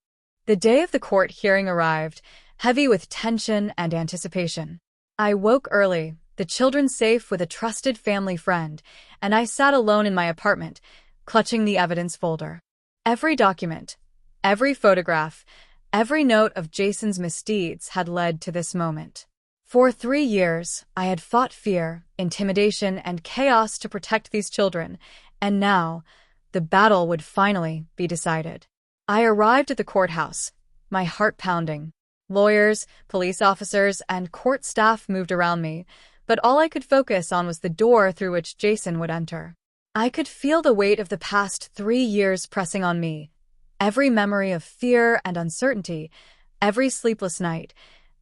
The day of the court hearing arrived, heavy with tension and anticipation. I woke early, the children safe with a trusted family friend, and I sat alone in my apartment, clutching the evidence folder. Every document, every photograph, every note of Jason's misdeeds had led to this moment. For 3 years, I had fought fear, intimidation, and chaos to protect these children, and now, the battle would finally be decided. I arrived at the courthouse, my heart pounding. Lawyers, police officers, and court staff moved around me, but all I could focus on was the door through which Jason would enter. I could feel the weight of the past 3 years pressing on me. Every memory of fear and uncertainty, every sleepless night,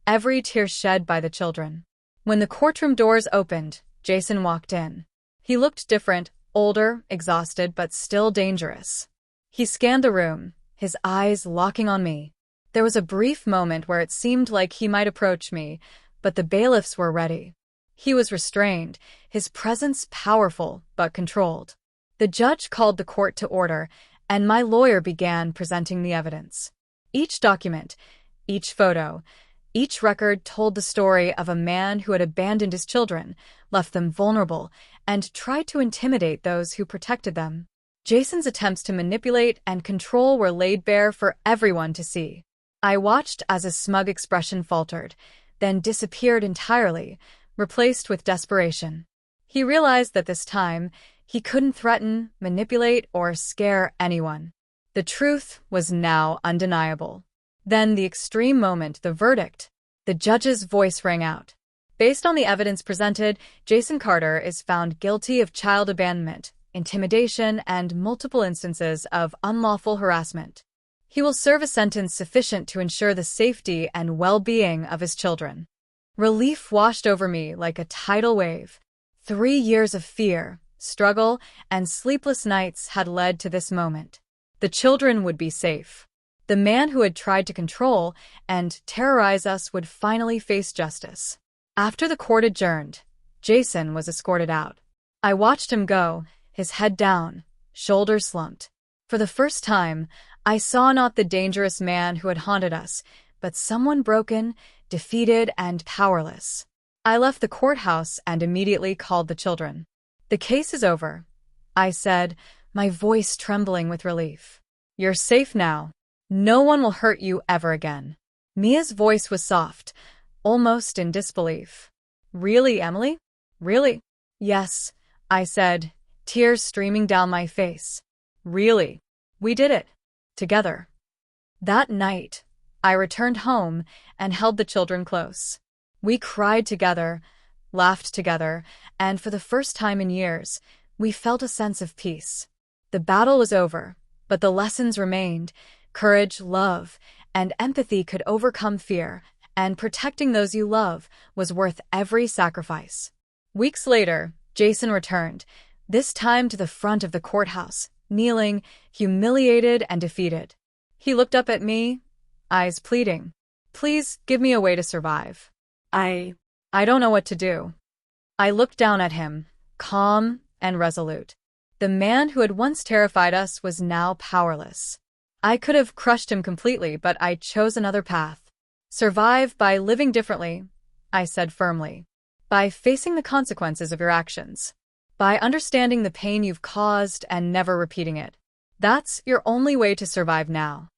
every tear shed by the children. When the courtroom doors opened, Jason walked in. He looked different, older, exhausted, but still dangerous. He scanned the room, his eyes locking on me. There was a brief moment where it seemed like he might approach me, but the bailiffs were ready. He was restrained, his presence powerful but controlled. The judge called the court to order, and my lawyer began presenting the evidence. Each document, each photo, each record told the story of a man who had abandoned his children, left them vulnerable, and tried to intimidate those who protected them. Jason's attempts to manipulate and control were laid bare for everyone to see. I watched as his smug expression faltered, then disappeared entirely, replaced with desperation. He realized that this time, he couldn't threaten, manipulate, or scare anyone. The truth was now undeniable. Then the extreme moment, the verdict. The judge's voice rang out. Based on the evidence presented, Jason Carter is found guilty of child abandonment, intimidation, and multiple instances of unlawful harassment. He will serve a sentence sufficient to ensure the safety and well-being of his children. Relief washed over me like a tidal wave. 3 years of fear, struggle, and sleepless nights had led to this moment. The children would be safe. The man who had tried to control and terrorize us would finally face justice. After the court adjourned, Jason was escorted out. I watched him go, his head down, shoulders slumped. For the first time, I saw not the dangerous man who had haunted us, but someone broken, defeated, and powerless. I left the courthouse and immediately called the children. "The case is over," I said, my voice trembling with relief. "You're safe now. No one will hurt you ever again." Mia's voice was soft, almost in disbelief. "Really, Emily? Really?" "Yes," I said, tears streaming down my face. "Really? We did it. Together." That night, I returned home and held the children close. We cried together, laughed together, and for the first time in years, we felt a sense of peace. The battle was over, but the lessons remained. Courage, love, and empathy could overcome fear, and protecting those you love was worth every sacrifice. Weeks later, Jason returned, this time to the front of the courthouse, kneeling, humiliated and defeated. He looked up at me, eyes pleading. Please give me a way to survive. I don't know what to do. I looked down at him, calm and resolute. The man who had once terrified us was now powerless. I could have crushed him completely, but I chose another path. Survive by living differently, I said firmly. By facing the consequences of your actions. By understanding the pain you've caused and never repeating it. That's your only way to survive now.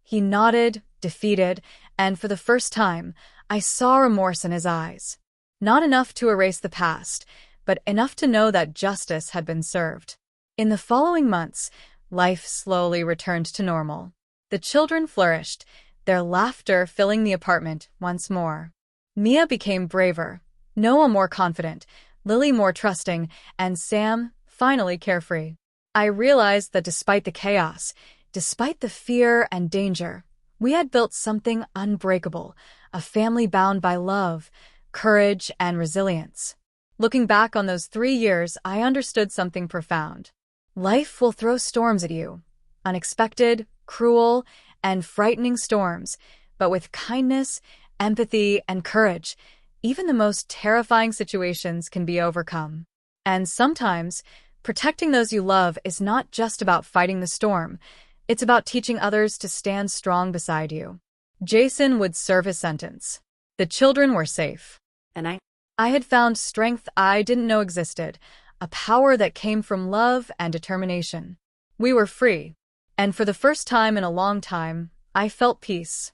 He nodded, defeated, and for the first time, I saw remorse in his eyes. Not enough to erase the past, but enough to know that justice had been served. In the following months, life slowly returned to normal. The children flourished, their laughter filling the apartment once more. Mia became braver, Noah more confident, Lily more trusting, and Sam finally carefree. I realized that despite the chaos, despite the fear and danger, we had built something unbreakable, a family bound by love, courage, and resilience. Looking back on those 3 years, I understood something profound. Life will throw storms at you, unexpected, cruel, and frightening storms, but with kindness, empathy, and courage, even the most terrifying situations can be overcome. And sometimes, protecting those you love is not just about fighting the storm, it's about teaching others to stand strong beside you. Jason would serve his sentence. The children were safe. and I had found strength I didn't know existed, a power that came from love and determination. We were free, and for the first time in a long time, I felt peace.